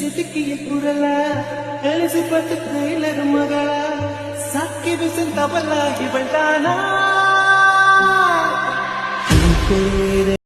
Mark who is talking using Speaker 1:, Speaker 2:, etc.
Speaker 1: சுதுக்கிய குரலா எழுசி பட்டு ட்ரெயிலர் மகளா சாக்கி விசன் தபலா இவள் தானா